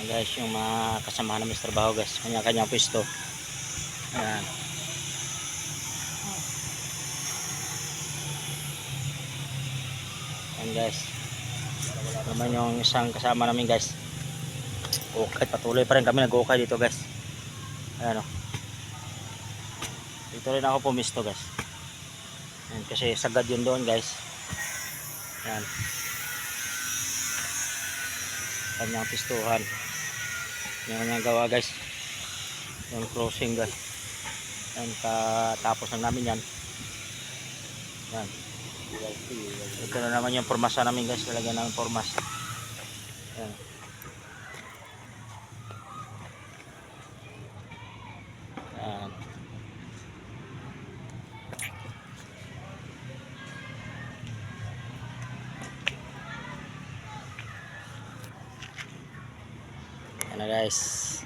Ayan guys, yung mga kasamahan namin sa trabaho guys, kanya-kanyang pwesto. Ayan. Ayan guys, naman yung isang kasama namin guys. Okay, patuloy pa rin kami nag-okay dito guys. Ayan o. Dito rin ako pumisto guys. Ayan, kasi sagad yun doon guys. Ayan. Kanyang pistuhan. Yung kanyang gawa guys. Yung crossing guys. Ayan, tapos na namin yan. Ayan. Ito na naman yung formasa namin guys. Talagyan namin formas. Ayan. Ayan. Ayan na guys.